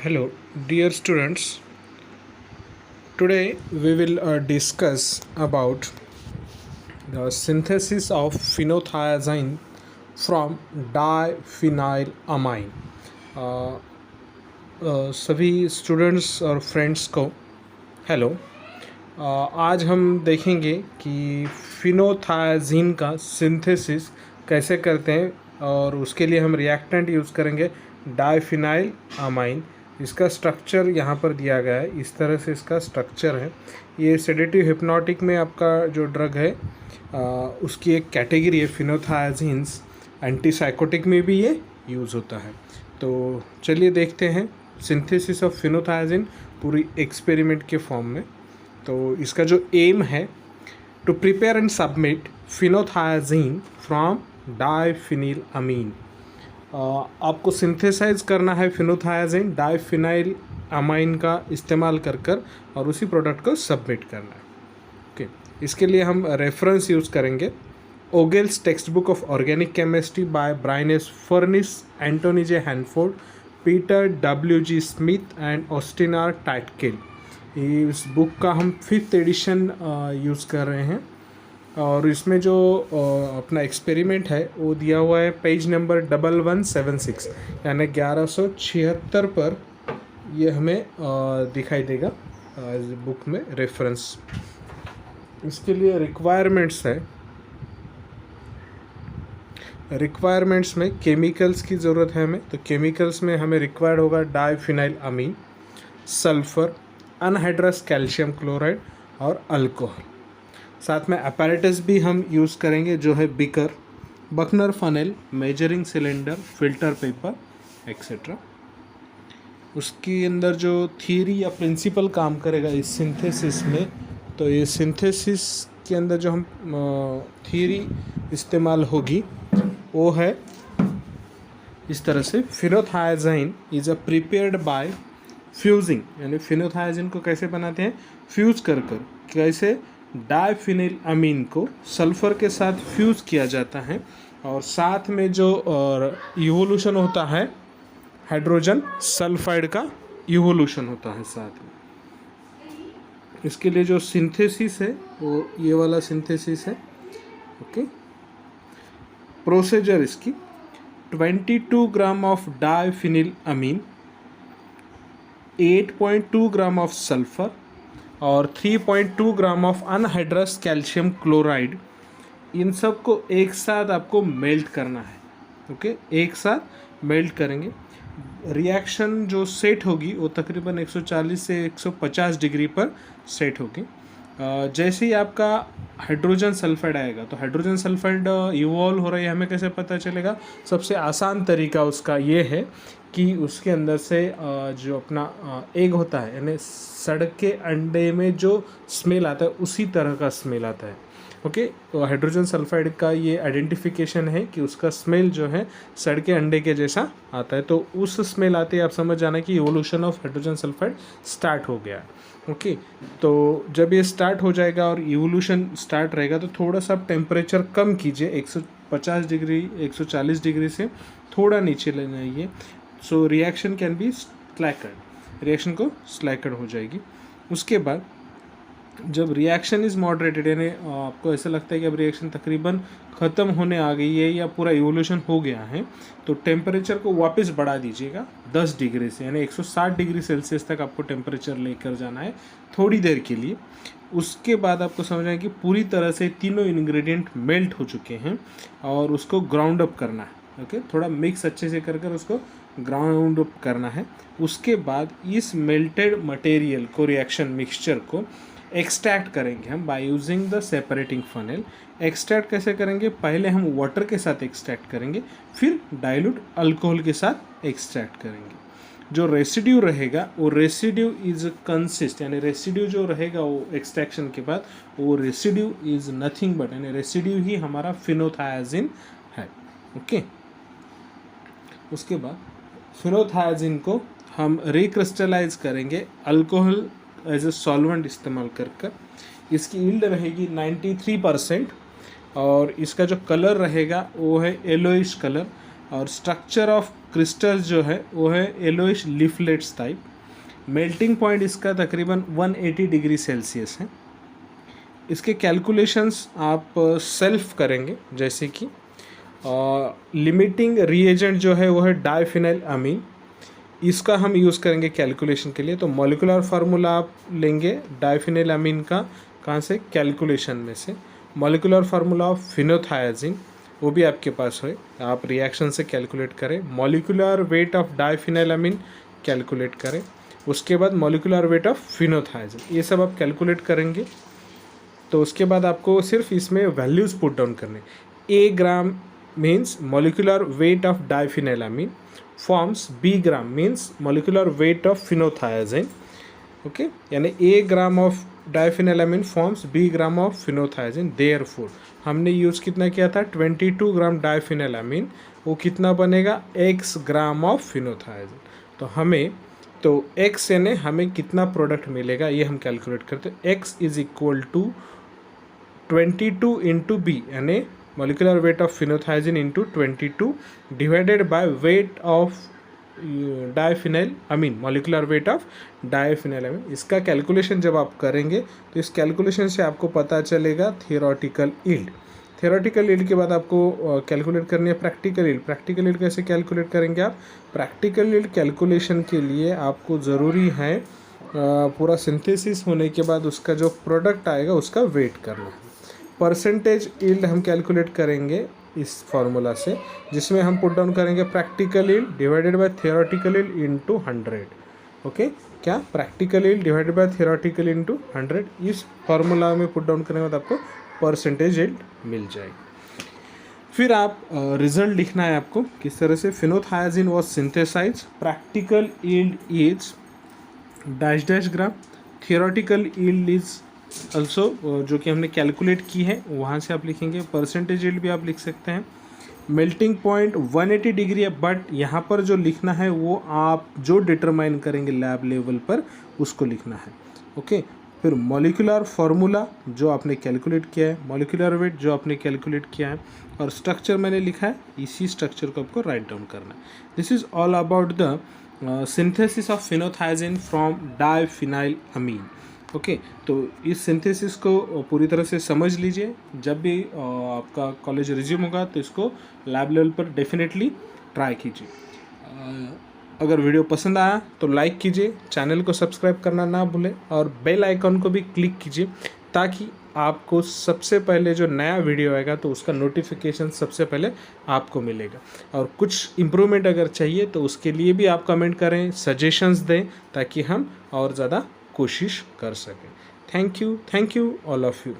Hello, dear students. Today we will discuss about the synthesis of phenothiazine from diphenylamine. uh, सभी students और friends को hello. आज हम देखेंगे कि फिनोथायाजीन का सिंथेसिस कैसे करते हैं और उसके लिए हम रिएक्टेंट यूज़ करेंगे डाइफिनाइल अमाइन। इसका स्ट्रक्चर यहाँ पर दिया गया है, इस तरह से इसका स्ट्रक्चर है। ये सेडेटिव हिप्नोटिक में आपका जो ड्रग है उसकी एक कैटेगरी है फिनोथायाजीन्स। एंटीसाइकोटिक में भी ये यूज़ होता है। तो चलिए देखते हैं सिंथेसिस ऑफ फिनोथायाजीन पूरी एक्सपेरिमेंट के फॉर्म में। तो इसका जो एम है to prepare and submit phenothiazine from diphenyl amine. आपको सिंथेसाइज करना है फिनोथायाजीन डाइफिनाइल अमाइन का इस्तेमाल कर और उसी प्रोडक्ट को सबमिट करना है। ओके, इसके लिए हम रेफरेंस यूज़ करेंगे Vogel's text book of organic chemistry by Brian S Furniss, Antony J Hannaford, Peter W G Smith and Austin R Tatchell. इस बुक का हम 5th एडिशन यूज़ कर रहे हैं और इसमें जो अपना एक्सपेरिमेंट है वो दिया हुआ है पेज नंबर 1176 यानी 1176 पर ये हमें दिखाई देगा बुक में रेफरेंस। इसके लिए रिक्वायरमेंट्स में केमिकल्स की ज़रूरत है हमें। तो केमिकल्स में हमें रिक्वायर्ड होगा diphenyl amine, sulphur, anhydrous calcium chloride और अल्कोहल। साथ में अपैरेटस भी हम यूज़ करेंगे जो है beaker, buchner funnel, measuring cylinder, filter paper etcetera. उसके अंदर जो थियरी या प्रिंसिपल काम करेगा इस सिंथेसिस में, तो ये सिंथेसिस के अंदर जो हम थियरी इस्तेमाल होगी वो है इस तरह से। Phenothiazine is a prepared by fusing, यानी फिनोथायाजीन को कैसे बनाते हैं, फ्यूज कर कैसे डाइफिनिल अमीन को सल्फ़र के साथ फ्यूज़ किया जाता है और साथ में जो इवोल्यूशन होता है हाइड्रोजन सल्फाइड का इवोल्यूशन होता है साथ में। इसके लिए जो सिंथेसिस है वो ये वाला सिंथेसिस है। ओके, प्रोसीजर इसकी 22 gram of diphenyl amine, 8.2 gram of sulphur और 3.2 gram of anhydrous calcium chloride, इन सब को एक साथ आपको मेल्ट करना है। ओके, एक साथ मेल्ट करेंगे। रिएक्शन जो सेट होगी वो तकरीबन 140 से 150 डिग्री पर सेट होगी। जैसे ही आपका हाइड्रोजन सल्फाइड आएगा तो हाइड्रोजन सल्फाइड इवॉल्व हो रही है, हमें कैसे पता चलेगा? सबसे आसान तरीका उसका ये है कि उसके अंदर से जो अपना एग होता है, यानी सड़ के अंडे में जो स्मेल आता है उसी तरह का स्मेल आता है। ओके, तो हाइड्रोजन सल्फाइड का ये आइडेंटिफिकेशन है कि उसका स्मेल जो है सड़ के अंडे के जैसा आता है। तो उस स्मेल आते ही आप समझ जाना कि evolution of hydrogen sulphide start हो गया। ओके, तो जब ये स्टार्ट हो जाएगा और इवोल्यूशन स्टार्ट रहेगा तो थोड़ा सा टेम्परेचर कम कीजिए, 150 डिग्री 140 डिग्री से थोड़ा नीचे लेना है ये। So reaction can be slacked, reaction को स्लैकर्ड हो जाएगी। उसके बाद जब रिएक्शन इज़ मॉडरेटेड, यानी आपको ऐसा लगता है कि अब रिएक्शन तकरीबन ख़त्म होने आ गई है या पूरा इवोल्यूशन हो गया है, तो टेम्परेचर को वापस बढ़ा दीजिएगा 10 डिग्री से, यानी 160 डिग्री सेल्सियस तक आपको टेम्परेचर लेकर जाना है थोड़ी देर के लिए। उसके बाद आपको समझना है कि पूरी तरह से तीनों इंग्रेडिएंट मेल्ट हो चुके हैं और उसको ग्राउंड अप करना है। ओके, थोड़ा मिक्स अच्छे से कर उसको ग्राउंड अप करना है। उसके बाद इस मेल्टेड मटेरियल को, रिएक्शन मिक्सचर को एक्सट्रैक्ट करेंगे हम by using the separating funnel. Extract कैसे करेंगे? पहले हम वाटर के साथ एक्सट्रैक्ट करेंगे, फिर डाइल्यूट अल्कोहल के साथ एक्सट्रैक्ट करेंगे। जो रेसिड्यू रहेगा वो रेसिड्यू इज कंसिस्ट, यानी रेसिड्यू जो रहेगा वो एक्सट्रैक्शन के बाद वो रेसिड्यू इज नथिंग बट, यानी रेसिड्यू ही हमारा फिनोथायाजीन है। ओके, उसके बाद फिनोथायाजीन को हम रिक्रिस्टलाइज करेंगे अल्कोहल एज ए सॉल्वेंट इस्तेमाल कर। इसकी यील्ड रहेगी 93% और इसका जो कलर रहेगा वो है येलोइश कलर। और स्ट्रक्चर ऑफ क्रिस्टल्स जो है वो है yellowish leaflets type. Melting point इसका तकरीबन 180 डिग्री सेल्सियस है। इसके कैलकुलेशंस आप सेल्फ करेंगे, जैसे कि लिमिटिंग रिएजेंट जो है वो है डाइफिनाइल अमीन, इसका हम यूज़ करेंगे कैलकुलेशन के लिए। तो मॉलिक्यूलर फार्मूला आप लेंगे डाइफिनाइल अमीन का, कहाँ से, कैलकुलेशन में से। मॉलिक्यूलर फार्मूला ऑफ फिनोथायाजिन वो भी आपके पास है, आप रिएक्शन से कैलकुलेट करें। Molecular weight of diphenyl amine calculate करें, उसके बाद मॉलिक्यूलर वेट ऑफ फिनोथायाजिन, ये सब आप कैलकुलेट करेंगे। तो उसके बाद आपको सिर्फ इसमें वैल्यूज़ पुट डाउन करने। A gram means molecular weight of diphenylamine forms b gram means molecular weight of phenothiazine. Okay, यानी a gram of diphenylamine forms b gram of phenothiazine. Therefore हमने यूज़ कितना किया था, 22 ग्राम डाइफिनाइलामीन, वो कितना बनेगा, x ग्राम ऑफ फिनोथायाजिन। तो हमें x यानी हमें कितना प्रोडक्ट मिलेगा ये हम कैलकुलेट करते हैं। x is equal to 22 into b यानी molecular weight of phenothiazine into 22 divided by weight of diphenyl amine, molecular weight of diphenyl amine. इसका कैलकुलेशन जब आप करेंगे तो इस कैलकुलेशन से आपको पता चलेगा थियोरेटिकल यील्ड। थियोरेटिकल यील्ड के बाद आपको कैलकुलेट करनी है प्रैक्टिकल यील्ड। प्रैक्टिकल यील्ड कैसे कैलकुलेट करेंगे आप, प्रैक्टिकल यील्ड कैलकुलेशन के लिए आपको ज़रूरी है पूरा सिंथेसिस होने के बाद उसका जो प्रोडक्ट आएगा उसका वेट करना है। परसेंटेज यील्ड हम कैलकुलेट करेंगे इस फार्मूला से, जिसमें हम पुट डाउन करेंगे practical yield divided by theoretical yield into 100। Okay, क्या, practical yield divided by theoretical into 100। इस फार्मूला में पुट डाउन करने के बाद आपको परसेंटेज यील्ड मिल जाएगी। फिर आप रिजल्ट लिखना है आपको किस तरह से, phenothiazine was synthesized, practical yield is dash dash gram, theoretical yield is also जो कि हमने कैलकुलेट की है वहाँ से आप लिखेंगे। परसेंटेज यील्ड भी आप लिख सकते हैं। मेल्टिंग पॉइंट 180 डिग्री है, बट यहाँ पर जो लिखना है वो आप जो डिटरमाइन करेंगे लैब लेवल पर उसको लिखना है। ओके, फिर मॉलिक्यूलर फार्मूला जो आपने कैलकुलेट किया है, मॉलिक्यूलर वेट जो आपने कैलकुलेट किया है, और स्ट्रक्चर मैंने लिखा है, इसी स्ट्रक्चर को आपको राइट डाउन करना है। This is all about the synthesis of phenothiazine from diphenyl amine. Okay, तो इस सिंथेसिस को पूरी तरह से समझ लीजिए। जब भी आपका कॉलेज रिज्यूम होगा तो इसको लैब लेवल पर डेफिनेटली ट्राई कीजिए। अगर वीडियो पसंद आया तो लाइक कीजिए, चैनल को सब्सक्राइब करना ना भूलें और बेल आइकॉन को भी क्लिक कीजिए ताकि आपको सबसे पहले जो नया वीडियो आएगा तो उसका नोटिफिकेशन सबसे पहले आपको मिलेगा। और कुछ इम्प्रूवमेंट अगर चाहिए तो उसके लिए भी आप कमेंट करें, सजेशंस दें ताकि हम और ज़्यादा कोशिश कर सकें। Thank you all of you.